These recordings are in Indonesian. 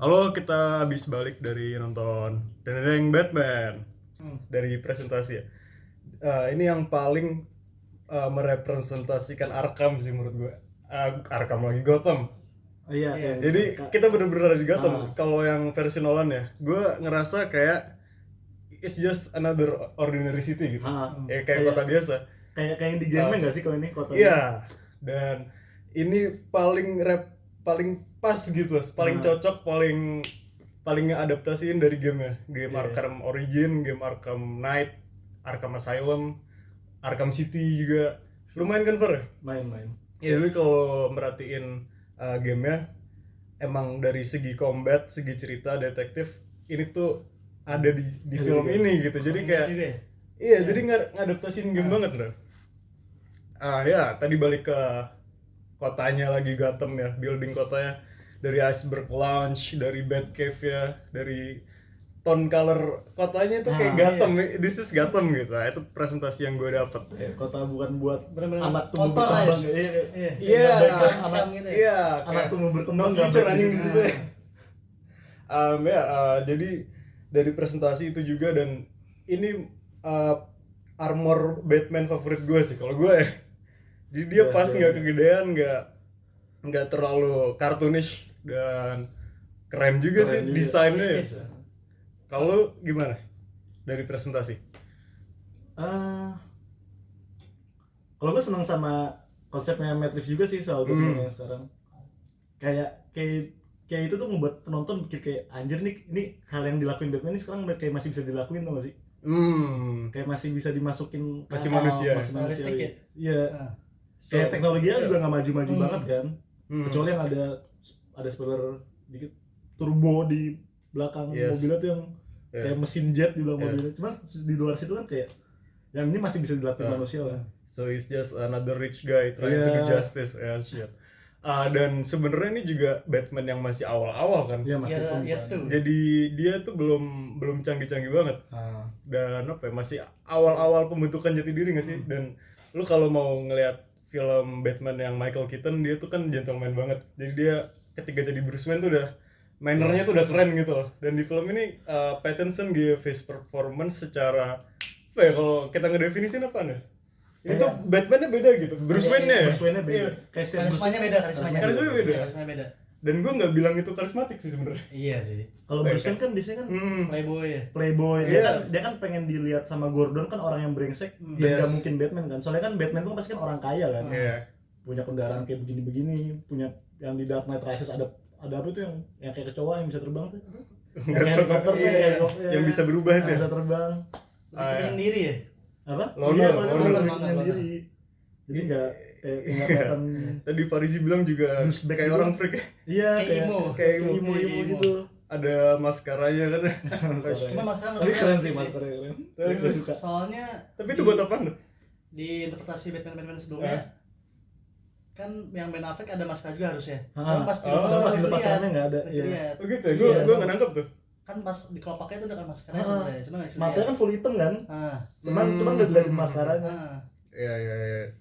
Halo, kita habis balik dari nonton Dendeng Batman dari presentasi ya. Ini yang paling merepresentasikan Arkham sih menurut gue. Arkham lagi Gotham. Iya. Jadi kita bener-bener ada di Gotham. Kalau yang versi Nolan ya, gue ngerasa kayak it's just another ordinary city gitu. Kayak kota biasa. Kayak yang di game nggak sih kalau ini kota? Iya. Dan ini paling pas gitu, paling cocok, paling ngeadaptasiin dari game Arkham Origin, game Arkham Knight, Arkham Asylum, Arkham City juga lumayan kan Fer? Main. Ya jadi kalau merhatiin gamenya emang dari segi combat, segi cerita, detektif ini tuh ada di film ini gitu. Jadi kayak jadi ngadaptasiin game banget bro. Ya tadi balik ke kotanya lagi Gotham ya, building kotanya dari Iceberg Lounge, dari Batcave ya, dari tone color kotanya itu kayak Gotham, this is Gotham gitu. Itu presentasi yang gue dapet. Kota bukan buat bener-bener anak tumbuh kotor berkembang. Anak tumbuh berkembang nggak baik di situ ya. Jadi dari presentasi itu juga, dan ini armor Batman favorit gue sih kalau gue ya. Jadi dia pas nggak kegedean, nggak terlalu cartoonish, dan keren juga sih desainnya. Kalau gimana dari presentasi? Kalau gue senang sama konsepnya Matrix juga sih soal Batman yang sekarang. Kayak itu tuh membuat penonton pikir kayak anjir nih, ini hal yang dilakuin Batman ini sekarang kayak masih bisa dilakuin tau gak sih? Kayak masih bisa dimasukin masih manusia. Iya. Kayak teknologinya juga nggak maju-maju banget kan. Kecuali yang ada spoiler dikit turbo di belakang mobilnya tuh yang kayak mesin jet di belakang mobilnya. Cuma di luar situ kan kayak yang ini masih bisa dilakuin manusia lah. So he's just another rich guy trying to do justice. Dan sebenarnya ini juga Batman yang masih awal-awal kan. Iya, masih jadi dia tuh belum canggih-canggih banget. Dan masih awal-awal pembentukan jati diri nggak sih? Dan lu kalau mau ngelihat film Batman yang Michael Keaton, dia tuh kan gentleman banget. Jadi dia ketika jadi Bruce Wayne tuh udah mannernya tuh udah keren gitu loh. Dan di film ini Pattinson give his performance secara kalau kita ngedefinisiin apa nih? Itu Batman-nya beda gitu. Bruce Wayne-nya beda. Karismanya beda. Dan gue nggak bilang itu karismatik sih sebenarnya. Iya sih. Kalau Bruce Wayne kan biasanya kan playboy. Dia kan pengen dilihat sama Gordon kan orang yang brengsek dan nggak mungkin Batman kan. Soalnya kan Batman tuh pasti kan orang kaya kan. Punya kendaraan kayak begini-begini, punya yang di Dark Knight Rises ada apa tuh yang kayak kecoa yang bisa terbang tuh. Yang helikopter yang bisa berubah itu. Bisa terbang. Bikin diri ya? Apa? Loner diri. Jadi nggak kelihatan. Tadi Farizi bilang juga kayak orang freak ya. Iya, kayak imo gitu. Ada maskaranya kan. Cuma maskaranya tapi keren sih, maskaranya keren. Soalnya tapi itu buat apa tuh? Di interpretasi Batman sebelumnya kan yang Ben Affleck ada maskara juga harusnya. Cuma pas di pasarnya nggak ada. Iya. Oh gitu ya. Gue nggak nangkep tuh. Kan pas di kelopaknya itu udah kan maskaranya sebenarnya. Cuma nggak dilihat. Matanya kan full hitam kan? Cuman nggak dilihat maskaranya. Iya.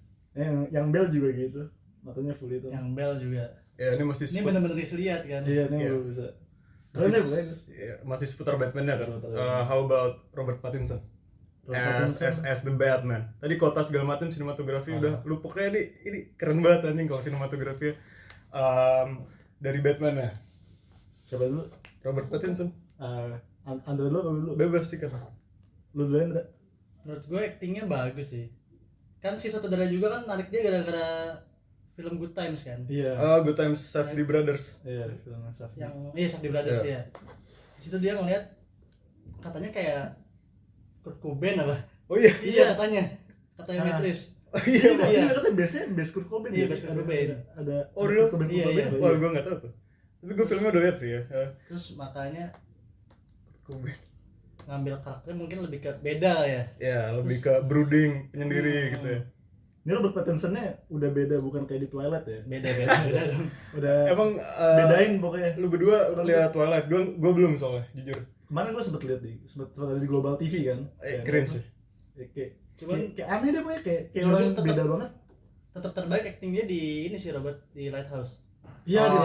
Yang Bell juga gitu, matanya full hitam. Yang Bell juga. Ya ini masih. Ini benar-benar dilihat kan? Iya, ini belum bisa. Masih seputar Batman-nya kan. How about Robert Pattinson? As the Batman. Tadi kota segala macam, sinematografi udah lu pokoknya ini keren banget anjing kalau sinematografi dari Batman ya. Siapa dulu? Robert Pattinson. Andra dulu apa dulu? Bebas sih kan. Lu dulu Andra. Menurut gue aktingnya bagus sih. Kan si sutradara juga kan narik dia gara-gara film Good Times kan. Iya. Good Times Safdie Brothers. Iya, film Safdie. Safdie Brothers ya. Di situ dia ngeliat katanya kayak Kurt Cobain apa? Oh iya. Iya katanya Matrix. Iya. Katanya base Kurt Cobain. Iya, base Kurt Cobain. Ada Kurt Cobain. Iya. Wah, gue nggak tahu tuh. Tapi gue filmnya udah lihat sih ya. Terus makanya Kurt Cobain ngambil karakternya mungkin lebih ke beda ya. Ya, lebih ke brooding, penyendiri gitu ya. Ini Robert Pattinson-nya udah beda, bukan kayak di Twilight ya. Beda dong. Udah emang bedain pokoknya. Lu berdua lihat Twilight, gue belum soalnya, jujur. Kemarin gue sempet lihat ada di Global TV kan. Keren sih. Kayak aneh deh pokoknya, kayak orang beda banget. Tetap terbaik acting dia di ini sih Robert di Lighthouse. Iya, di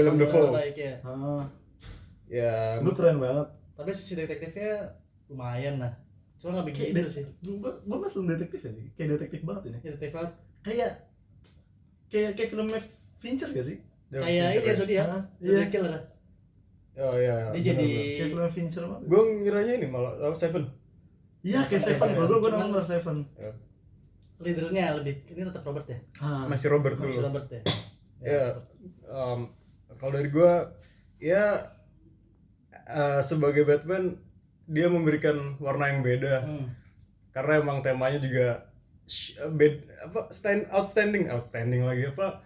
Willem Dafoe. Terbaik ya. Ya. Itu keren banget. Tapi sisi detektifnya lumayan lah. Cuma nggak begitu sih. Gue masuk detektif ya sih. Kayak detektif banget ini. Detektif banget. Kayak filmnya Fincher gak sih? Kayak ini ya Zodiac. Zodiac Killer. Oh iya. Dia jadi kayak film Fincher banget. Gue ngiranya ini malah Seven. Iya kayak Seven. Gue nonton Seven. Leadernya lebih. Ini tetap Robert ya. Masih Robert dulu. Masih Robert ya. Ya. Kalau dari gue ya sebagai Batman dia memberikan warna yang beda. Karena emang temanya juga outstanding lagi apa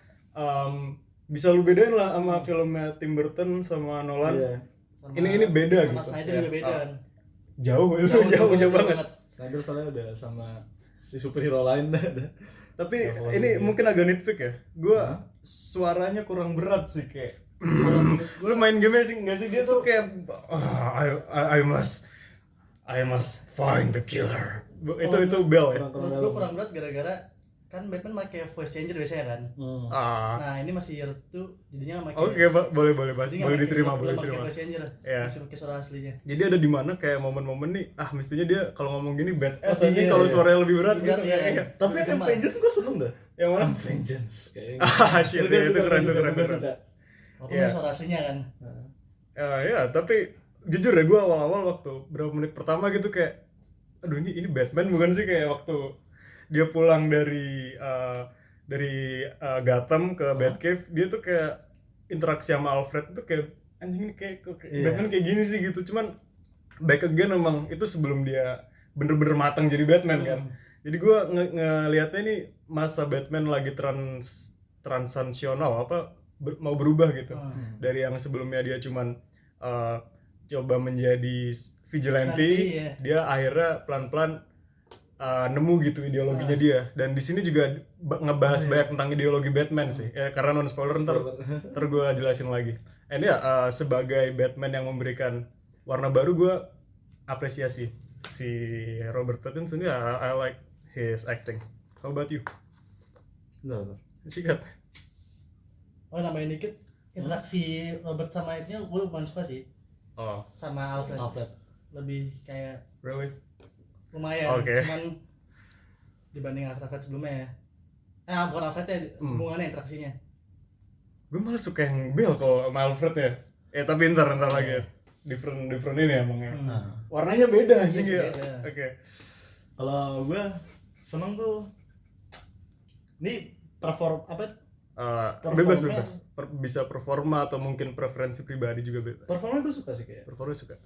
bisa lu bedain lah sama filmnya Tim Burton sama Nolan. Sama ini beda sama gitu. Snyder juga beda kan. Jauh banget. Snyder soalnya udah sama si superhero lain dah. Tapi ini mungkin agak nitpick ya. Gua suaranya kurang berat sih kayak. Lu main game sih enggak sih dia tuh kayak I must find the killer. Itu Bell ya. Menurut gue kurang berat gara-gara kan Batman pakai voice changer biasanya kan. Nah ini masih year 2 jadinya pakai. Oke, boleh bahas. Boleh diterima. Pakai voice changer. Masih pakai suara aslinya. Jadi ada di mana kayak momen-momen nih, mestinya dia kalau ngomong gini badass ini kalau suaranya lebih berat gitu. Iya. Tapi kan Vengeance gue seneng dah. Yang mana? Vengeance kayaknya. Shit, itu keren. Walaupun suara aslinya kan. Ya, tapi jujur ya gue awal-awal waktu berapa menit pertama gitu kayak aduh ini Batman bukan sih, kayak waktu dia pulang dari Gotham ke Batcave, dia tuh kayak interaksi sama Alfred itu kayak anjing ini kayak Batman kayak gini sih gitu. Cuman back again emang itu sebelum dia bener-bener matang jadi Batman kan. Jadi gue ngelihatnya ini masa Batman lagi transisional mau berubah gitu. Dari yang sebelumnya dia cuman coba menjadi vigilante, dia akhirnya pelan-pelan nemu gitu ideologinya dia. Dan di sini juga ngebahas banyak tentang ideologi Batman sih. Karena non spoiler ntar gue jelasin lagi. And sebagai Batman yang memberikan warna baru, gue apresiasi si Robert Pattinson. I like his acting. How about you? Sikat. Nambahin dikit, interaksi Robert sama itunya gue lumayan suka sih. Sama Alfred. Lebih kayak Really? Lumayan, cuman dibanding Alfred sebelumnya ya. Bukan Alfred ya, hubungannya interaksinya. Gue malah suka yang Bell kalau sama Alfred ya. Tapi ntar lagi different ini emangnya. Warnanya beda gitu ya. Oke. Kalau gue seneng tuh ini bebas bisa performa atau mungkin preferensi pribadi juga bebas. Performa gue suka sih kayak. Performa suka.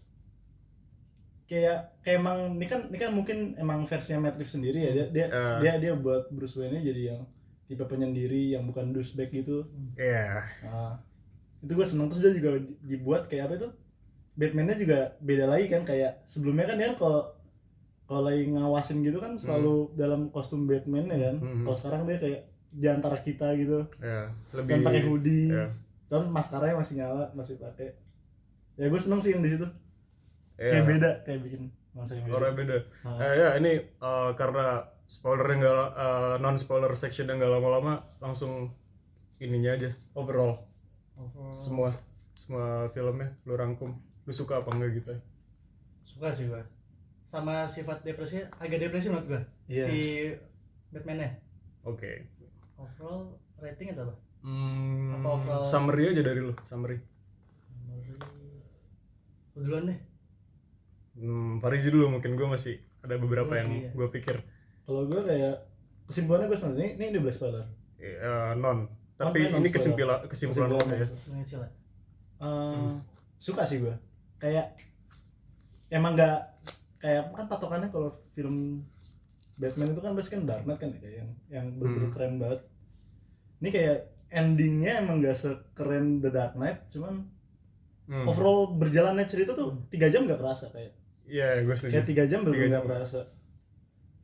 Kayak emang ini kan mungkin emang versinya Matt Reeves sendiri ya. Dia buat Bruce Wayne-nya jadi yang tipe penyendiri yang bukan douchebag gitu. Iya. Itu gue seneng. Terus dia juga dibuat kayak apa itu? Batman-nya juga beda lagi kan, kayak sebelumnya kan dia kalau lagi ngawasin gitu kan selalu dalam kostum Batman ya kan. Kalau sekarang dia kayak di antara kita gitu. Lebih pakai hoodie. Cuman maskaranya masih nyala, masih pakai. Ya gue seneng sih yang di situ. Kayak beda, kayak bikin masa yang beda. Ini karena spoilernya nggak non spoiler section yang nggak lama-lama, langsung ininya aja overall. Semua filmnya lu rangkum, lu suka apa enggak gitu? Suka sih gua. Sama sifat depresi, agak depresi menurut gua. Si Batman-nya. Oke. Overall rating atau apa? Apa overall summary aja dari lu, summary. Duluan deh. Farizi dulu, mungkin gue masih ada beberapa yang gue pikir. Kalau gue kayak kesimpulannya gue senang ini udah spoiler. Tapi ini kesimpulan lo ya. Suka sih gue. Kayak emang nggak kayak kan patokannya kalau film Batman itu kan pasti kan Dark Knight kan ya, kayak yang bener-bener keren banget. Ini kayak endingnya emang nggak sekeren The Dark Knight, cuman overall berjalannya cerita tuh 3 jam nggak kerasa kayak. Iya, gue setuju. Kayak 3 jam bener-bener nggak kerasa.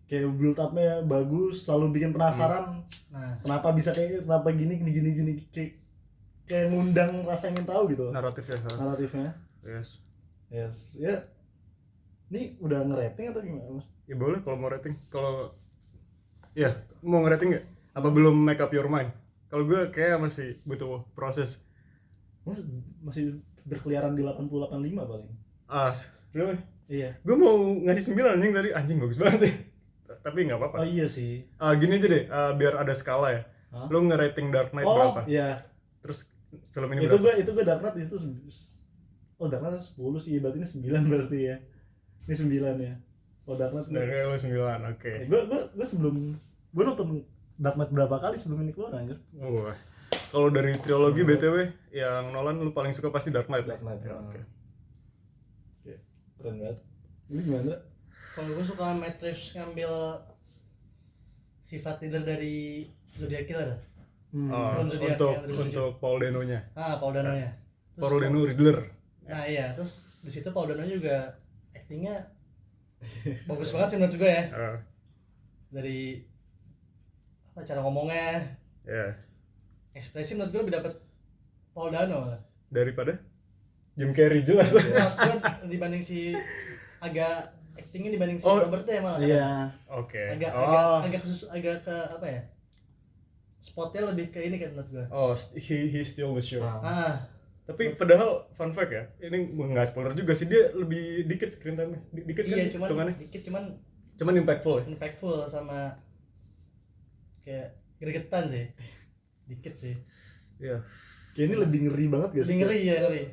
Kayak build up-nya bagus, selalu bikin penasaran. Kenapa bisa kenapa gini kayak ngundang rasa ingin tahu gitu. Naratifnya. Yes. Ya. Ini udah ngerating atau gimana, Mas? Ya boleh kalau mau rating. Kalau mau ngerating nggak? Apa belum make up your mind? Kalau gue kayak masih butuh proses. Masih berkeliaran di 80-85 paling. Really? Iya. Gue mau ngasih 9 anjing tadi, anjing bagus banget ya. Tapi nggak apa-apa. Oh iya sih. Gini aja deh, biar ada skala ya. Hah? Lu nge-rating Dark Knight berapa? Oh iya. Terus film ini berapa? Itu gue Dark Knight itu Dark Knight 10 sih, berarti ini 9 berarti ya. Ini 9 ya. Dark Knight. Dari lu 9, oke. Gue sebelum gue nonton Dark Knight berapa kali sebelum ini keluar anjir. Kalau dari trilogi BTW yang Nolan lu paling suka pasti Dark Knight. Dark Knight. Ya, Oke. Keren banget. Ini gimana? Kalau gue suka Matt Reeves ngambil sifat leader dari Zodiac Killer. Untuk Paul Dano-nya. Paul Dano-nya. Paul Dano Riddler. Nah iya, terus di situ Paul Dano juga actingnya bagus banget sih menurut gue ya. Dari cara ngomongnya, ekspresi menurut gue lebih dapet Paul Dano daripada Jim Carrey jelas. Mas gue dibanding si agak actingnya dibanding si Robert ya malah. Iya. Oke. Agak khusus, agak ke apa ya? Spotnya lebih ke ini kan menurut gue. He still the show. Tapi Betul. padahal fun fact ya, ini nggak spoiler juga sih, dia lebih dikit screen time-nya. Dikit iya, kan? Cuman impactful ya? Impactful sama kayak gregetan sih. Dikit sih. Iya. Kayak ini lebih ngeri banget gak sih? Ngeri.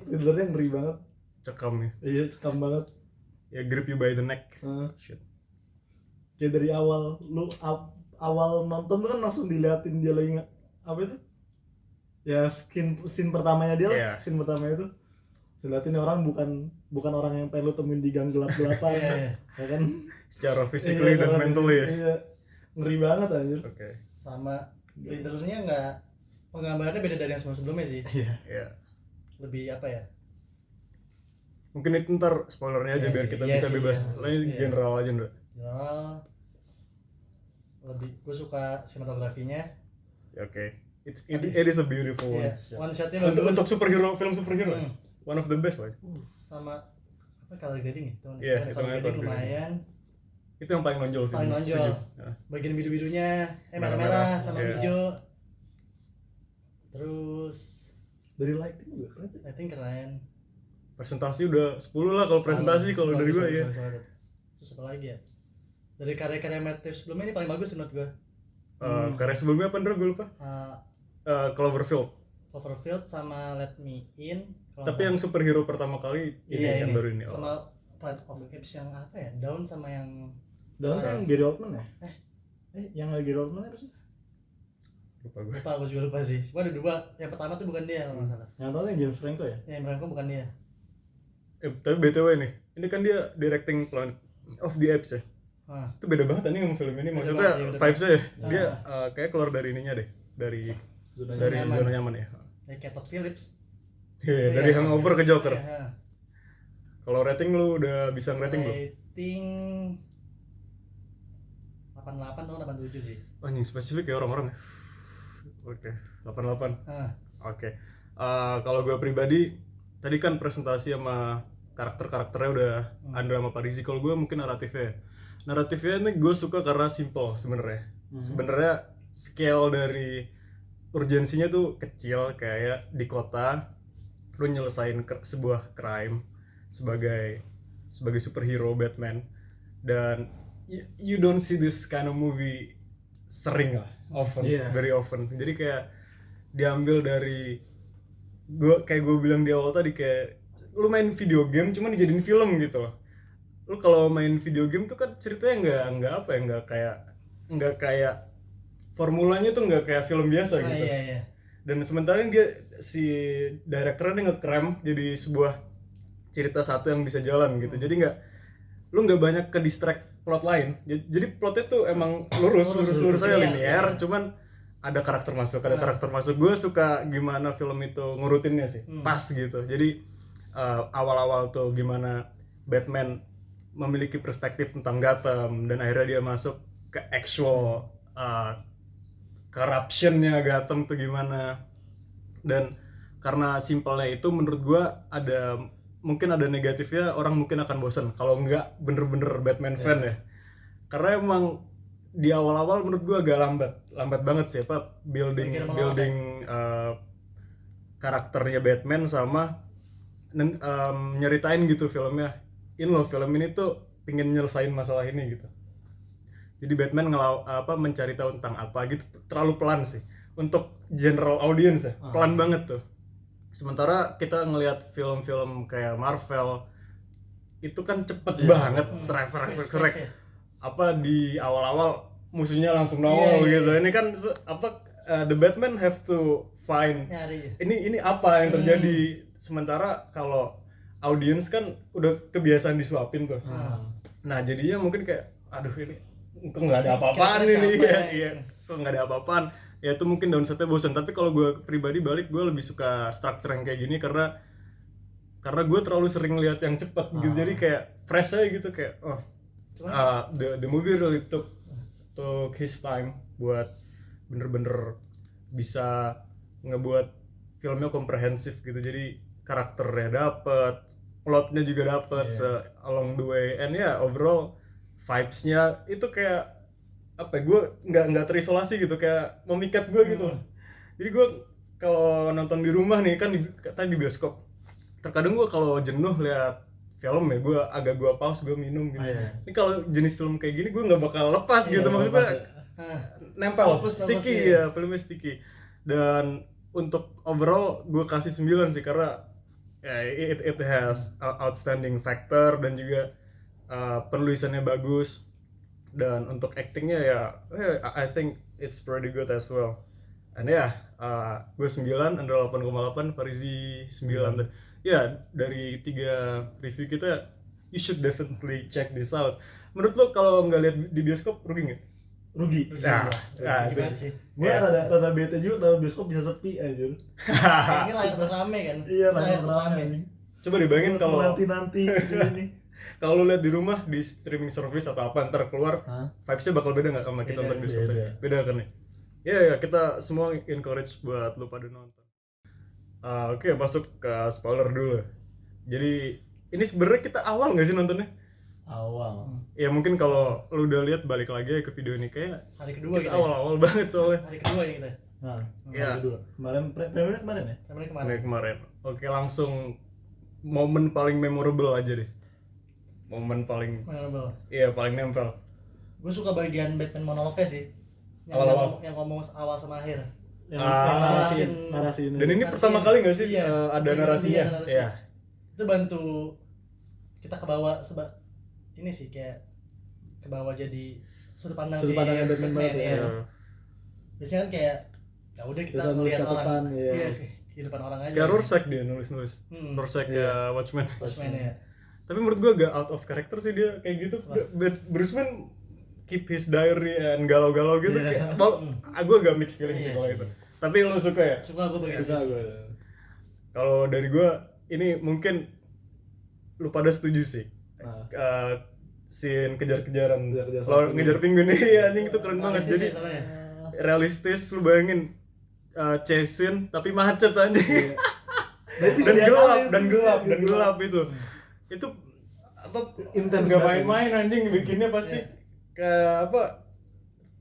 Sebenarnya ngeri banget. Cekam ya. Iya, cekam banget. Ya, grip you by the neck. Shit. Kayak dari awal awal nonton tuh kan langsung diliatin dia lagi apa itu? Ya scene pertamanya dia lah. Scene pertamanya itu diliatin orang bukan orang yang pengen lu temuin di gang gelap-gelapan. Ya kan? Secara physically dan mentally ya. Iya. Ngeri banget anjir. Oke. Sama leadernya enggak, penggambarannya beda dari yang sebelumnya sih. Iya. Lebih apa ya? Mungkin itu ntar spoilernya aja biar kita bisa bebas. Lain general aja Ndra. General. Lebih gue suka sinematografinya. Ya, oke. It is a beautiful one. One shotnya bagus. Untuk film superhero. One of the best lah. Sama apa color grading itu? Iya, color grading lumayan. Itu yang paling nonjol sih. Paling nonjol. Bagian biru-birunya, merah-merah sama hijau. Terus dari lighting juga keren. Lighting keren. Presentasi udah 10 lah kalau presentasi, kalau dari gua ya. Terus apa lagi ya? Dari karya-karya Matt Reeves sebelumnya ini paling bagus menurut gua. Karya sebelumnya apa Ndra, gue lupa. Cloverfield sama Let Me In. Tapi yang superhero pertama kali ini yang baru ini. Sama Planet of Apes yang apa ya? Dawn sama yang Dawn yang Gary Oldman ya? Yang Gary Oldman apa sih? Lupa gue juga lupa sih. Cuma ada dua. Yang pertama tuh bukan dia kalau nggak salah. Yang tahu yang James Franco ya? Yang Franco bukan dia. Tapi BTW nih, ini kan dia directing Planet of the Apes ya. Itu beda banget anjing sama film ini. Maksudnya vibes-nya ya. Dia kayak keluar dari ininya deh. Dari zona nyaman ya. Kayak Todd Phillips. Iya, dari Hangover ke Joker. Kalau rating lu udah bisa ngerating belum? Rating 88 atau 87 sih. Anjing spesifik ya orang-orang ya. Oke, 88. Oke. Kalau gue pribadi tadi kan presentasi sama karakter-karakternya udah Andra sama Parisi. Kalau gue mungkin naratifnya ini gue suka karena simple sebenarnya. Sebenarnya scale dari urgensinya tuh kecil, kayak di kota lu nyelesain sebuah crime sebagai superhero Batman, dan you don't see this kind of movie sering lah, very often. Jadi kayak diambil dari kayak gue bilang di awal tadi, kayak lu main video game cuman dijadiin film gitu loh. Lu kalau main video game tuh kan ceritanya nggak kayak formulanya tuh nggak kayak film biasa gitu. Iya. Dan sementara dia si direkturnya nge-cram jadi sebuah cerita satu yang bisa jalan gitu. Jadi lu nggak banyak ke distract plot lain. Jadi plotnya tuh emang lurus aja linear, cuman ada karakter masuk. Gue suka gimana film itu ngurutinnya sih, pas gitu. Jadi awal-awal tuh gimana Batman memiliki perspektif tentang Gotham, dan akhirnya dia masuk ke actual corruption-nya Gotham tuh gimana. Dan karena simpelnya itu menurut gue mungkin ada negatifnya, orang mungkin akan bosan kalau nggak bener-bener Batman fan ya. Karena emang di awal-awal menurut gue agak lambat banget sih building karakternya Batman sama nyeritain gitu filmnya, ini loh film ini tuh pingin nyelesain masalah ini gitu. Jadi Batman mencari tahu tentang apa gitu, terlalu pelan sih untuk general audience ya, pelan banget tuh. Sementara kita ngelihat film-film kayak Marvel itu kan cepet banget, serak apa di awal-awal musuhnya langsung nongol gitu. Ini kan the Batman have to find ini apa yang terjadi. Sementara kalau audience kan udah kebiasaan disuapin tuh. Nah jadinya mungkin kayak aduh ini kok nggak ada apa-apaan ini ya, kok nggak ada apa-apaan. Ya itu mungkin downside-nya bosan. Tapi kalau gue pribadi gue lebih suka structure yang kayak gini karena gue terlalu sering lihat yang cepat gitu. Jadi kayak fresh aja gitu kayak the movie really took his time buat bener-bener bisa ngebuat filmnya komprehensif gitu. Jadi karakternya dapet, plotnya juga dapet along the way, and overall vibes-nya itu kayak apa? Gue nggak terisolasi gitu, kayak memikat gue gitu. Jadi gue kalau nonton di rumah nih kan tadi di bioskop, terkadang gue kalau jenuh lihat film ya gue pause, gue minum gitu. Ini kalau jenis film kayak gini gue nggak bakal lepas gitu, maksudnya nempel, sticky ya, filmnya sticky. Dan untuk overall gue kasih 9 sih karena it has outstanding factor dan juga penulisannya bagus, dan untuk actingnya I think it's pretty good as well. And gue 9, Andra 8,8, Farizi 9. Dari 3 review kita, you should definitely check this out. Menurut lo kalau nggak lihat di bioskop rugi nggak? Rugi. Juga sih. Gue rada bete juga kalau bioskop bisa sepi aja. Ini layar terame kan? Iya, layar terame. Coba dibayangin kalau nanti ini. Kalau lu lihat di rumah di streaming service atau apa ntar keluar, vibes-nya bakal beda nggak sama kita nonton bioskop? Beda kan ya? Ya kita semua encourage buat lu pada nonton. Oke, masuk ke spoiler dulu. Jadi ini sebenarnya kita awal nggak sih nontonnya? Awal. Ya mungkin kalau lu udah lihat balik lagi ke video ini kayak hari kedua kita awal-awal banget soalnya. Hari kedua ya kita. Hari kedua. Kemarin ya? Kemarin. Oke, langsung momen paling memorable aja deh. Momen paling memorable. Iya, paling nempel. Gue suka bagian Batman monolognya sih. Yang ngomong awal sama akhir. Yang narasi ini. Dan ini pertama kali nggak sih ada narasinya? Iya. Itu bantu kita ke bawah ini sih kayak ke bawah jadi sudut pandang Batman ya. Biasanya kan kayak ya udah kita ngelihat orang kehidupan orang aja. Kayak Rorschach dia nulis. Rorschach ya Watchmen ya. Tapi menurut gue agak out of character sih dia kayak gitu. Bruce Wayne keep his diary and galau-galau gitu. Gue agak mixed feeling sih kalau itu. Tapi lo suka ya? Suka gue. Kalau dari gue ini mungkin lu pada setuju sih. Scene kejar-kejaran kalau ngejar penguin anjing itu keren banget. Jadi realistis, lu bayangin chase scene tapi macet anjing. dan gelap itu. Itu apa intens, nggak main-main anjing bikinnya pasti. Kayak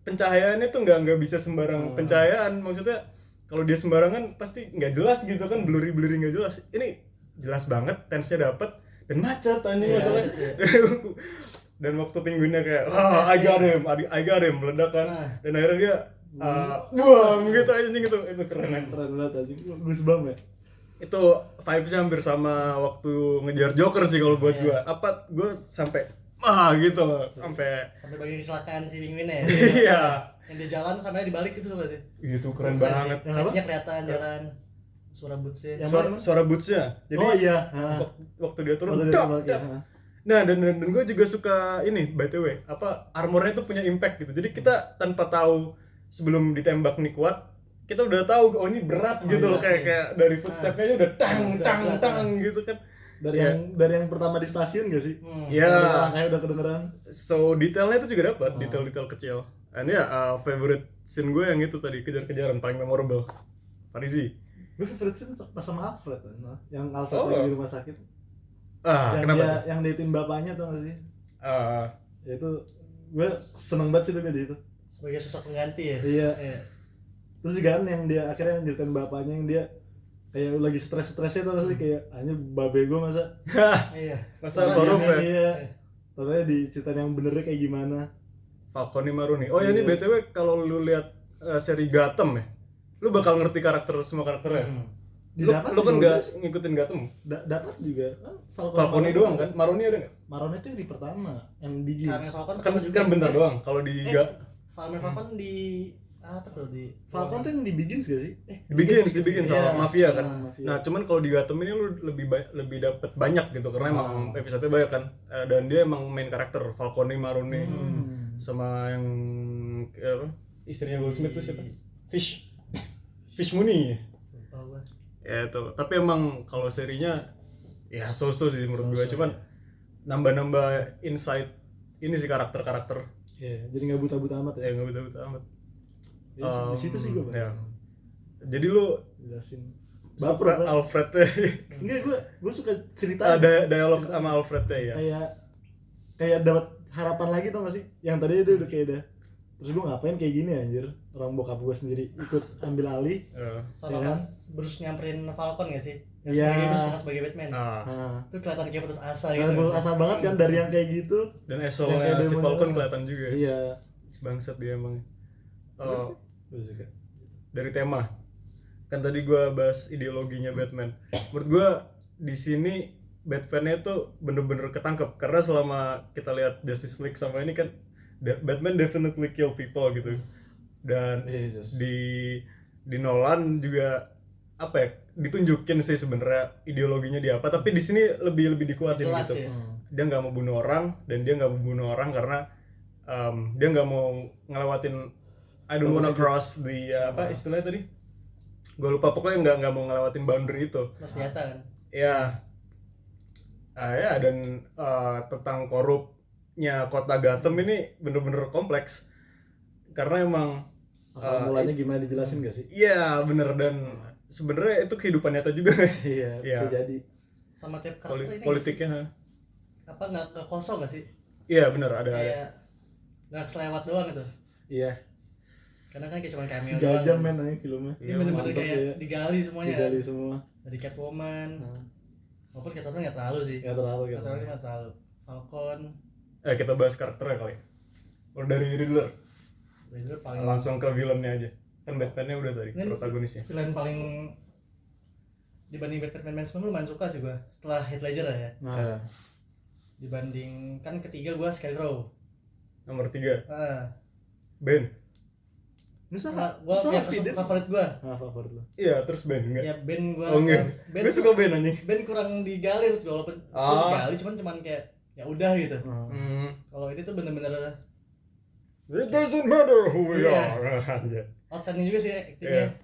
pencahayaannya tuh nggak bisa sembarang pencahayaan. Maksudnya kalau dia sembarangan pasti nggak jelas gitu kan, blurry nggak jelas. Ini jelas banget, tense-nya dapet dan macet anjing masalahnya. Dan waktu penguinnya kayak I got him meledak kan. Dan akhirnya dia buang gitu anjing, itu keren banget anjing. Goosebumps ya. Itu vibes-nya hampir sama waktu ngejar Joker sih kalau buat gua. Gue sampai gitu sampai bagian kecelakaan si penguinnya ya. Iya. Yang dia jalan sampai dibalik itu suka sih. Itu keren banget. Kakinya kelihatan jalan. Suara bootsnya. Suara bootsnya. Jadi waktu dia turun. Nah dan gue juga suka ini by the way, armornya tuh punya impact gitu. Jadi kita tanpa tahu sebelum ditembak nih kuat, kita udah tahu ini berat gitu loh, kayak dari footstep-nya udah tang gitu kan. Dari yang pertama di stasiun gak sih? Langkahnya udah kedengeran. So detailnya itu juga dapat, detail-detail kecil. And favorite scene gue yang itu tadi, kejar-kejaran paling memorable. Farizi. Gue favorite scene pas sama Alfred, yang Alfred lagi di rumah sakit. Kenapa? Yang dating bapaknya tuh gak sih? Itu gue seneng banget sih tuh di itu. Sebagai sosok pengganti ya. Iya. Terus juga kan yang dia akhirnya nyeritain bapaknya yang dia kayak lagi stres-stresnya tuh sih kayak hanya babe gue masa Iya. Masa korup ya? Iya. Katanya diceritain yang benernya kayak gimana. Falcone Maroni. Oh ya ini BTW kalau lu lihat seri Gotham ya, lu bakal ngerti semua karakternya. Lu kan nggak ngikutin Gotham? Dapat juga. Falcone doang kan? Maroni ada nggak? Maroni itu yang di pertama, yang Begins. Carmine Falcone Kan bentar doang. Kalau di Carmine Falcone di apa tuh di Falcon tuh yang di Begins gak sih? dibikin soal Iya. mafia kan. Mafia. Nah, cuman kalau di Gotham ini lu lebih dapat banyak gitu karena emang episode-nya banyak kan. Dan dia emang main karakter Falcone Maroni sama yang apa? Istrinya Will Smith tuh siapa? Fish Mooney. Ya itu. Tapi emang kalau serinya ya so-so sih menurut gue, cuman nambah-nambah insight ini sih karakter-karakter. Iya, jadi nggak buta-buta amat ya. Ya nggak buta-buta amat. Di situ sih gue ya. Jadi lu jelasin. suka Alfred-nya. Enggak, gue suka cerita. Ada dialog sama Alfred-nya ya. Kayak dapat harapan lagi tau gak sih? Yang tadi dia udah kayak udah. Terus gue ngapain kayak gini anjir? Orang bokap gue sendiri ikut ambil alih. Sama pas Bruce nyamperin Falcon gak sih? Yang Iya. sebagai Bruce bukan sebagai Batman. Itu kelihatan kayak putus asa gitu. Putus asa banget kan dari yang kayak gitu. Dan esolnya si Falcon kelihatan juga. Iya. Bangsat dia emang. Gue suka. Dari tema. Kan tadi gue bahas ideologinya Batman. Menurut gue di sini Batman-nya tuh bener-bener ketangkep karena selama kita lihat Justice League sama ini kan Batman definitely kill people gitu. Dan di Nolan juga apa ya, ditunjukin sih sebenarnya ideologinya dia apa, tapi di sini lebih dikuatin jelas, gitu. Ya. Dia nggak mau bunuh orang, dan dia nggak mau bunuh orang karena dia nggak mau ngelewatin I don't wanna cross the apa istilahnya tadi? Gue lupa, pokoknya nggak mau ngelewatin boundary itu. Sama senjata kan? Ya. Ya, dan tentang korupnya kota Gotham ini bener-bener kompleks. Karena emang asal mulanya gimana dijelasin gak sih? Iya, bener, dan sebenarnya itu kehidupan nyata juga guys. Iya, bisa jadi. Sama tiap karakter ini politiknya apa nggak kosong gak sih? Iya, bener, ada. Kayak nggak selewat doang gitu. Iya. Karena kan kayak cuma cameo 3 jam men aja filmnya. Ini bener-bener kayak ya. digali semuanya. Digali semua. Dari Catwoman. Walaupun Catwoman nggak terlalu sih. Nggak terlalu. Falcon. Kita bahas karakternya kali. Dari Riddler. Paling langsung ke villainnya aja. Kan Batman-nya udah tadi, protagonisnya. Villain paling dibanding Batman sebelumnya lumayan suka sih gua. Setelah Heath Ledger lah ya. Dibanding kan ketiga gua Scarecrow. Nomor 3. Ben. Gua yang favorit gua. Favorit lo. Iya, terus Ben enggak? Ya Ben gua. Oh enggak. Gua suka Ben anjing. Ben kurang digali menurut gua, walaupun digali cuman kayak ya udah gitu. Kalau ini tuh bener-bener it doesn't matter who we are. outstanding juga sih aktingnya.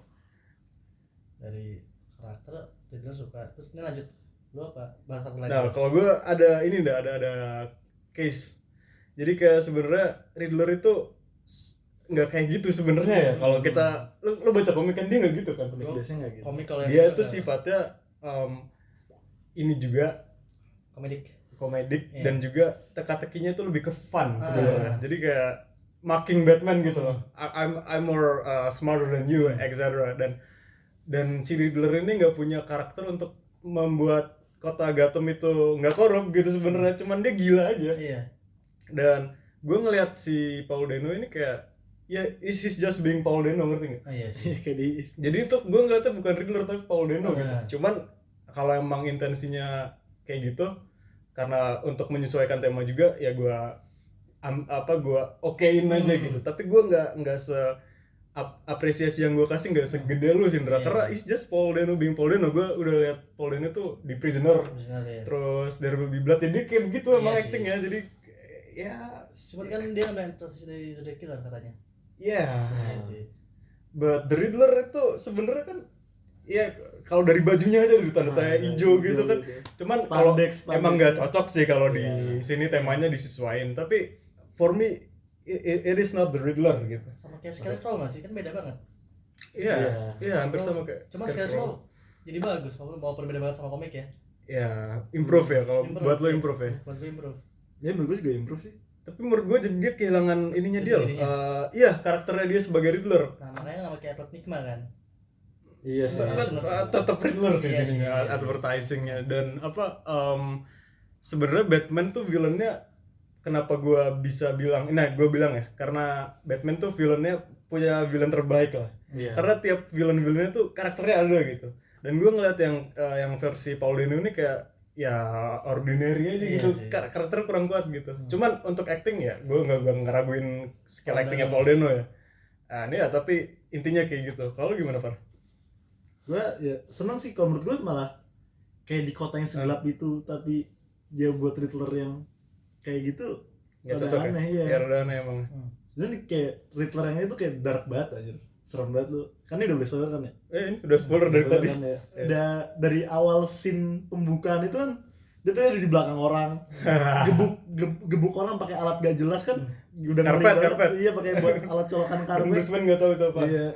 Dari karakter Riddler suka. Terus ini lanjut lu apa? Bahas satu lagi. Nah, kalau gue ada ini ada case. Jadi kayak sebenarnya Riddler itu nggak kayak gitu sebenarnya ya. Kalau kita lu baca komik kan dia nggak gitu kan. Biasanya nggak gitu. Komik kalau dia tuh sifatnya ini juga komedik dan juga teka-tekinya tuh lebih ke fun sebenarnya. Jadi kayak mocking Batman gitu loh. I'm more smarter than you, etc. Dan si Riddler ini nggak punya karakter untuk membuat kota Gotham itu nggak korup gitu sebenarnya. Cuman dia gila aja. Iya. Dan gue ngelihat si Paul Dano ini kayak ya he's just being Paul Dano, ngerti nggak? Iya sih. Jadi itu gue ngeliatnya bukan Riddler tapi Paul Dano gitu. Cuman kalau emang intensinya kayak gitu karena untuk menyesuaikan tema juga ya gue okein aja gitu. Tapi gue nggak se apresiasi yang gue kasih nggak segede lu sih, Indra. Karena it's just Paul Dano being Paul Dano. Gue udah lihat Paul Dano tuh di Prisoner ya. Terus There Will Be Blood, jadi kayak begitu emang actingnya. Jadi ya cuman kan dia ngambil interest dari The Killer katanya. Iya. Sih. But The Riddler itu sebenarnya kan ya kalau dari bajunya aja dari tanda-tanda hijau gitu kan. Cuman kalau emang nggak cocok sih kalau di sini temanya disesuaiin. Tapi for me it is not the Riddler gitu. Sama kayak Scarecrow nggak sih? Kan beda banget. Iya, hampir sama kayak. Cuma Scarecrow jadi bagus, walaupun beda banget sama komik ya. Ya, improve ya kalau buat lo improve ya. Buat gue improve. Ya menurut gue juga improve sih. Tapi menurut gue jadi dia kehilangan ininya dia loh. Iya, karakternya dia sebagai Riddler. Nah makanya nama kayak Edward Nygma kan. Iya sih. Tetap Riddler sih Iya sih, ini iya. advertisingnya. Dan apa sebenarnya Batman tuh villainnya, kenapa gue bisa bilang, nah gue bilang ya karena Batman tuh villainnya punya villain terbaik lah. Iya. Karena tiap villain-villainnya tuh karakternya ada gitu. Dan gue ngeliat yang versi Paul Dano ini kayak ya ordinary aja Iya gitu, sih. karakter kurang kuat gitu. Cuman untuk acting ya gue nggak ngeraguin skill Paul actingnya Dano. Paul Dano ya. Nah ini ya, tapi intinya kayak gitu. Kalau gimana Par? Gue ya senang sih, kalau menurut gue malah kayak di kota yang segelap itu tapi dia buat Riddler yang kayak gitu Nggak rada cocok aneh, ya? ya. Ya rada aneh emang. Jadi kayak Riddler yang itu kayak dark banget aja, serem banget lu. Kan ini udah boleh spoiler kan ya? Ini udah spoiler dari tadi. Kan, ya. Dari awal scene pembukaan itu kan dia tuh ada di belakang orang, gebuk orang pakai alat gak jelas kan, udah ngeri banget. Karpet. Iya, pakai buat alat colokan karpet. Bruce Wayne nggak tahu itu apa. Iya.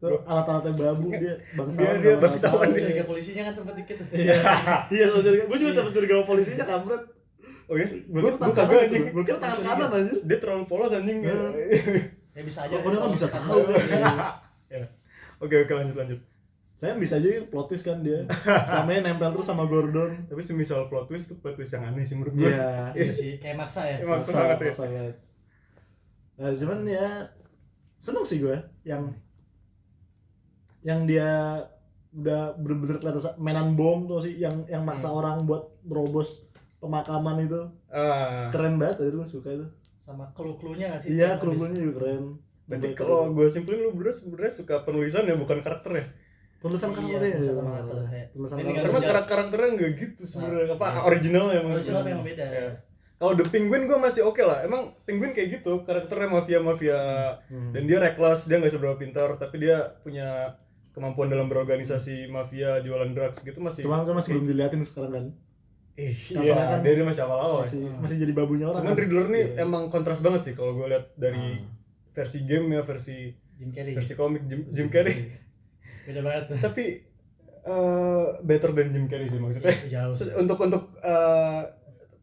Tuh alat-alatnya babu, dia bangsawan. Dia bangsawan. Curiga polisinya kan sempet dikit. Iya. Iya, sama curiga. Gue juga sempet curiga sama polisinya, kampret. Oh ya? Gue Gue kagak anjing. Gue kira tangan kanan anjir. Dia terlalu polos anjing. Ya bisa aja. Kok dia kan bisa kalau tahu. Ya. Oke lanjut. Saya bisa aja plot twist kan dia. Samanya nempel terus sama Gordon. Tapi semisal plot twist tuh plot twist yang aneh sih menurut gue. Iya. Iya sih, kayak maksa ya. Emang maksa banget ya. maksa banget. Nah, cuman ya seneng sih gue yang dia udah bener-bener kelihatan mainan bom tuh sih, yang maksa orang buat merobos pemakaman itu. Keren banget, gue suka itu. Sama clue-cluenya nggak sih? Iya, kru-krunya juga keren. Berarti kalau gue simpulin lu sebenarnya suka penulisan ya, bukan karakter ya? Tulisan karakternya. Tulisan sama karakter. Tulisan Ini karakter. Karena karakternya nggak gitu sebenarnya, apa originalnya emang. Original memang beda. Ya. Kalau The Penguin gue masih oke lah. Emang Penguin kayak gitu, karakternya mafia dan dia reckless, dia nggak seberapa pintar, tapi dia punya kemampuan dalam berorganisasi mafia, jualan drugs gitu masih. Cuman kan masih belum diliatin sekarang kan. Iya, dia masih awal-awal. Masih jadi babunya orang. Cuman kan? Riddler nih emang kontras banget sih kalau gue lihat dari versi game ya, versi komik Jim Carrey. Beda banget. Tapi better than Jim Carrey sih maksudnya. Jauh. Untuk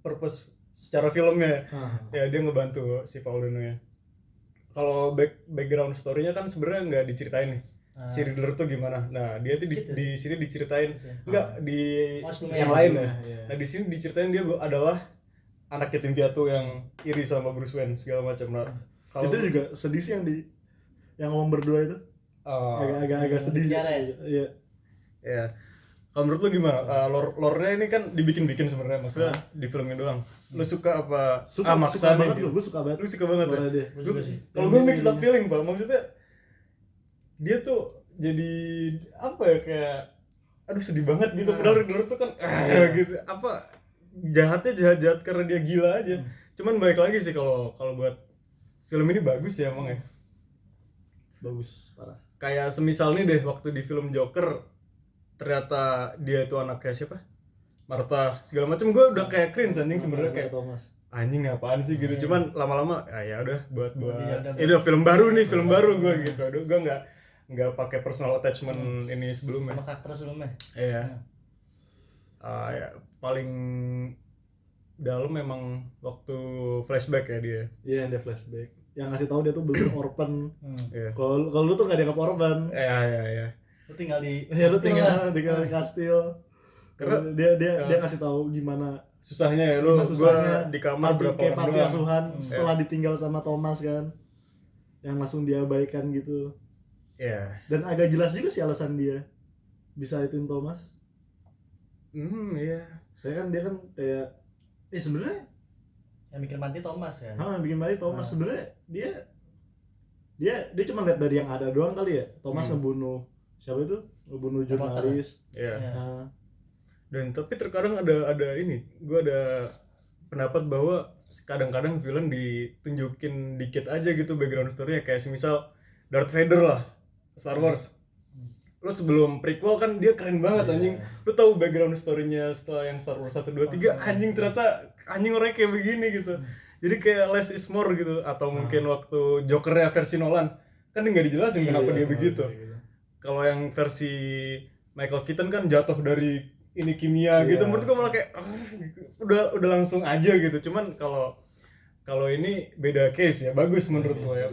purpose secara filmnya ya dia ngebantu si Paul Dano ya. Kalau background story-nya kan sebenarnya nggak diceritain nih. Si Riddler tuh gimana? Nah, dia tuh di sini diceritain. Enggak, di yang lain ya. Nah, di sini diceritain dia adalah anak yatim piatu yang iri sama Bruce Wayne segala macam. Nah, kalau itu juga sedih sih yang ngomong berdua itu. Agak sedih. Iya. Ya. Kalau menurut lu gimana? Lore-nya ini kan dibikin-bikin sebenarnya, maksudnya di film ini doang. Lu suka apa? Suka banget gitu. Gue suka banget. Lu suka banget ya? Gue juga sih. Kalau gue mixed up feeling, Pak. Maksudnya dia tuh jadi apa ya, kayak aduh sedih banget gitu. Padahal Riddler tuh kan gitu. Apa jahatnya jahat karena dia gila aja. Cuman balik lagi sih kalau buat film ini bagus ya emang ya. Bagus parah. Kayak semisal nih deh, waktu di film Joker ternyata dia itu anaknya siapa? Martha segala macam, gue udah kayak cringe anjing sebenarnya, kayak Thomas. Anjing apaan sih gitu. Cuman lama-lama ya udah buat udah film baru gue gitu. Aduh, gue nggak pakai personal attachment ini sebelumnya. Sama karakter sebelumnya. Iya. Ya, paling dalam memang waktu flashback ya dia. Iya, dia flashback. Yang ngasih tahu dia tuh bener orphan. Iya. Kalau lu tuh nggak dianggap orphan. Iya. Lu tinggal di lu tinggal di kastil. Karena dia ngasih tahu gimana susahnya ya, lu gua di kamar berapa kayak orang panti doang. asuhan setelah ditinggal sama Thomas kan. Yang langsung diabaikan gitu. Iya. Dan agak jelas juga sih alasan dia bisa ituin Thomas. Iya. Dia kan kayak sebenarnya yang bikin mati Thomas kan. Bikin mati Thomas sebenarnya dia cuma lihat dari yang ada doang kali ya. Thomas ngebunuh siapa itu? Ngebunuh jurnalis. Iya. Dan tapi terkadang ada ini, gue ada pendapat bahwa kadang-kadang villain ditunjukin dikit aja gitu background story-nya, kayak semisal Darth Vader lah, Star Wars. Lu sebelum prequel kan dia keren banget anjing. Lu tahu background story-nya setelah yang Star Wars 1 2 3, anjing ternyata anjing orangnya kayak begini gitu. Jadi kayak less is more gitu. Atau mungkin waktu Joker-nya versi Nolan kan dia nggak dijelasin kenapa dia begitu. Kalau yang versi Michael Keaton kan jatuh dari ini kimia gitu, menurut gue malah kayak udah langsung aja gitu. Cuman kalau ini beda case ya, bagus menurut gue ya.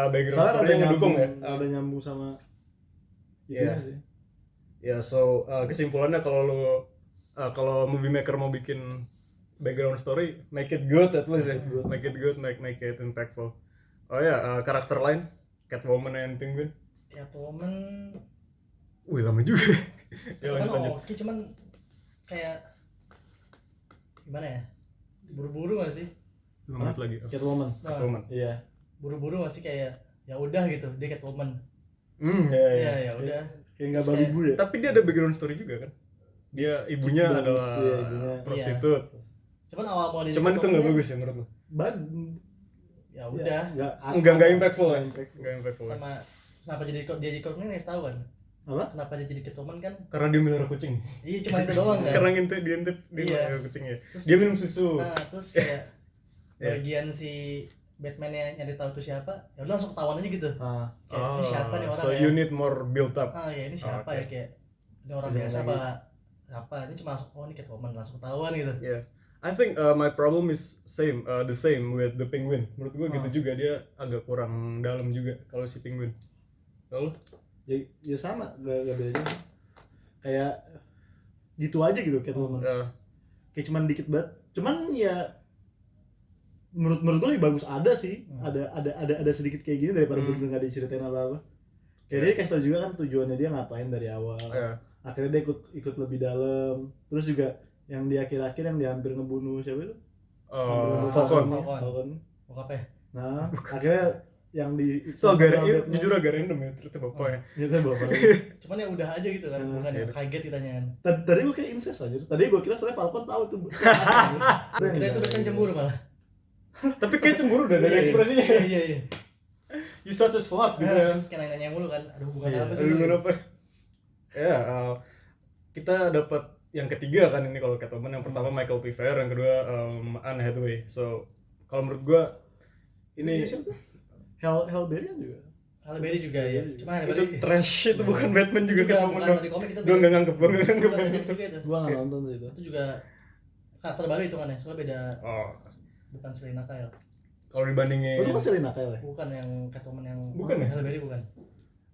Background story-nya ngedukung ya. Ada nyambung sama Iya sih. Ya, so kesimpulannya kalau movie maker mau bikin background story, make it good at least ya. Make it good, make it impactful. Oh ya, karakter lain Catwoman and Penguin. Catwoman Wih, lama juga. Ya, Catwoman oke, cuman kayak gimana ya? Buru-buru gak sih? 2 menit lagi. Catwoman. Catwoman. Iya. Buru-buru gak sih, kayak ya udah gitu, dia Catwoman. Ya. Ya udah. Kayak enggak baribu ya. Tapi dia ada background story juga kan. Dia ibunya adalah prostitut. Cuman awal mau jadi Cuman itu enggak bagus ya menurut lu? Ya udah. Enggak impactful ya. Enggak impactful. Sama kenapa jadi Catwoman ini tahu kan? Apa? Kenapa dia jadi Catwoman kan? Karena dia melihara kucing. Iya, cuma itu doang kan. Karena ngintip dia melihara kucing ya. Dia minum susu. Nah, terus kayak bagian si Batman yang nyari tahu itu siapa, ya udah langsung ketahuan aja gitu. Kayak ini siapa nih orang so ya? you need more build up. Ya ini siapa ya, kayak ini orang biasa apa? Ini cuma langsung ini Catwoman, langsung ketahuan gitu. Yeah. I think my problem is the same with the Penguin. Menurut gua gitu juga, dia agak kurang dalam juga kalau si Penguin. Kalau ya sama, gak beda. Kayak gitu aja gitu Catwoman. Kayak cuman dikit banget. Cuman ya menurut gue lebih bagus ada sih. Ada sedikit kayak gini daripada bener-bener gak diceritain apa-apa. Kayak dia kasih tau juga kan tujuannya dia ngapain dari awal. Akhirnya dia ikut lebih dalam. Terus juga yang di akhir-akhir yang dia hampir ngebunuh siapa itu? Falcon. Bokapnya. Nah, akhirnya yang di itu jujur agak random ya ternyata bapaknya. Itu bapaknya. Cuman ya udah aja gitu kan, bukan yang kaget ditanya kan. Tadi gue kayak incest aja. Tadi gue kira soalnya Falcon tahu tuh. Kira itu Batman cemburu malah. Tapi kayak cemburu udah dari ekspresinya. Iya. You such a slut gitu ya. Kayak nanya mulu kan. Aduh, bukan apa sih? Aduh, apa? Ya, kita dapat yang ketiga kan ini kalau Catwoman. Yang pertama Michael P. Fair, yang kedua Anne Hathaway. So, kalau menurut gua ini Halle Berry juga. Halle Berry juga ya. Cuma Halle itu Berry trash, itu bukan Batman juga Catwoman dong. Di komik kita Gua enggak nganggep Gua enggak nonton sih itu. Itu juga karakter baru hitungannya, soalnya beda. Bukan Selina Kyle. Kalau dibandingin Bukan Selina Kyle. Bukan yang Catwoman yang bukan ya? Halle Berry bukan.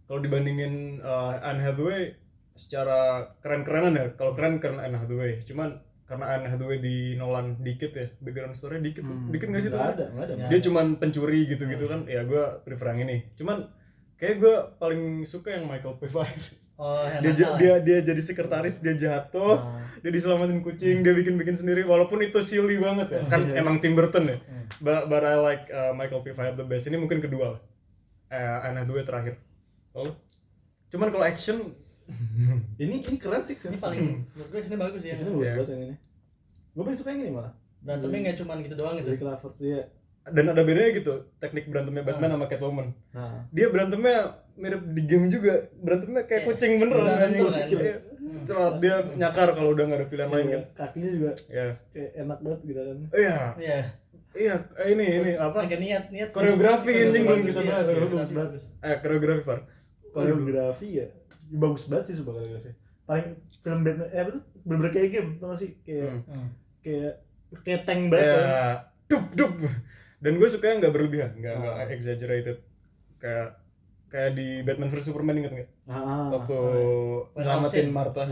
Kalau dibandingin Anne Hathaway secara keren-kerenan ya. Kalau keren Anne Hathaway. Cuman karena Anne Hathaway di Nolan dikit ya, background story dikit nggak sih tuh? Nggak ada. Dia cuman pencuri gitu-gitu kan. Ya gue prefer yang ini. Cuman kayak gue paling suka yang Michael P. Fair. Dia jadi sekretaris, dia jatuh, dia diselamatin kucing, dia bikin sendiri, walaupun itu silly banget ya. Kan emang Tim Burton ya. But I like Michael P. Fair the best. Ini mungkin kedua. Anne Hathaway terakhir. Cuman kalau action ini keren sih. Ini paling menurut gue sini bagus ya. Ini bagus banget yang ini. Gue paling suka yang ini malah. Berantemnya nggak cuma gitu doang gitu. Zoe Kravitz ya. Dan ada bedanya gitu, teknik berantemnya Batman sama Catwoman. Dia berantemnya mirip di game juga, berantemnya kayak kucing beneran. Cerot dia nyakar kalau udah nggak ada pilihan lain kan. Kakinya juga kayak enak banget gitu kan. Iya, ini apa? Niat koreografi anjing belum bisa bahas. Bagus. Koreografi Far. Koreografi ya. Bagus banget sih sumpah koreografi. Paling film Batman apa tuh? Bener-bener kayak game, tau gak sih? Kayak tank banget. Dup. Dan gue suka yang nggak berlebihan, nggak exaggerated. Kayak di Batman vs Superman, inget nggak? Waktu nyelamatin Martha.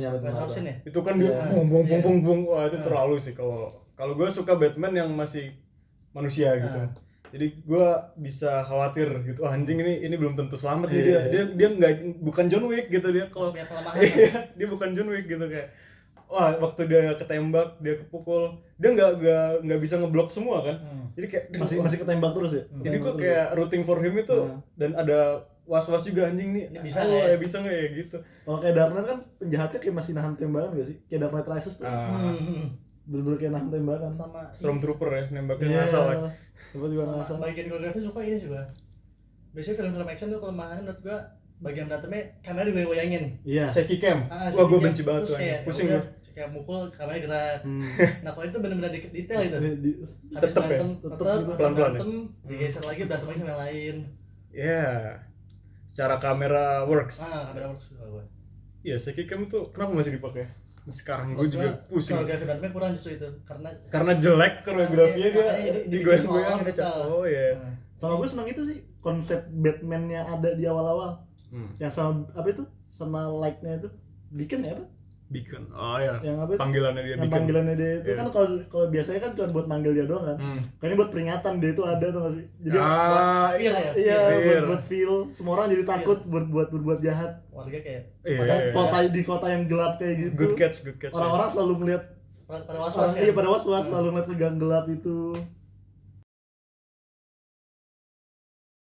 Itu kan dia bong. Wah itu terlalu sih. Kalau gue suka Batman yang masih manusia gitu. Jadi gue bisa khawatir gitu, anjing ini belum tentu selamat dia nggak, bukan John Wick gitu dia kalau dia bukan John Wick gitu kayak waktu dia ketembak, dia kepukul, dia nggak bisa ngeblok semua kan. Jadi kayak masih ketembak terus ya. Jadi gue kayak rooting for him itu dan ada was-was juga anjing nih. Bisa nggak ya gitu. Kalau kayak Dark Knight kan penjahatnya kayak masih nahan tembakan nggak sih? Kayak Dark Knight Rises tuh. Bener-bener kayak nahan tembakan. Sama Stormtrooper ya, nembaknya ngasal like. Coba juga ngasal. Bagian koreografi suka ini juga. Biasanya film-film action tuh kelemahannya menurut gua bagian berantemnya kamera digoyang-goyangin. Shaky cam. Wah gua benci banget tuh. Pusing gua. Kayak mukul kamera gerak. Nah kalau itu bener-bener detail itu. Habis tetep pelan-pelan digeser lagi berantem lagi sama yang lain. Secara kamera works. Kamera works juga gua. Iya, shaky cam itu kenapa masih dipakai? Sekarang gue juga pusing. Koreografi Batman kurang justru itu karena jelek koreografinya dia digoyang-goyang betul. Sama gue seneng itu sih konsep Batman yang ada di awal-awal. Yang sama apa itu? sama like-nya itu Beacon ya apa? Beacon. Oh ya. Yang apa? Panggilannya dia Yang Beacon. panggilannya dia itu kan kalau biasanya kan cuma buat manggil dia doang kan. Kan ini buat peringatan dia itu ada tuh nggak sih? Jadi feel ya. iya buat feel. Semua orang jadi takut berbuat jahat. Warga kayak kota di kota yang gelap kayak gitu. Good catch. Orang-orang selalu melihat pada was-was kan. Iya pada was-was selalu ngeliat ke gang gelap itu.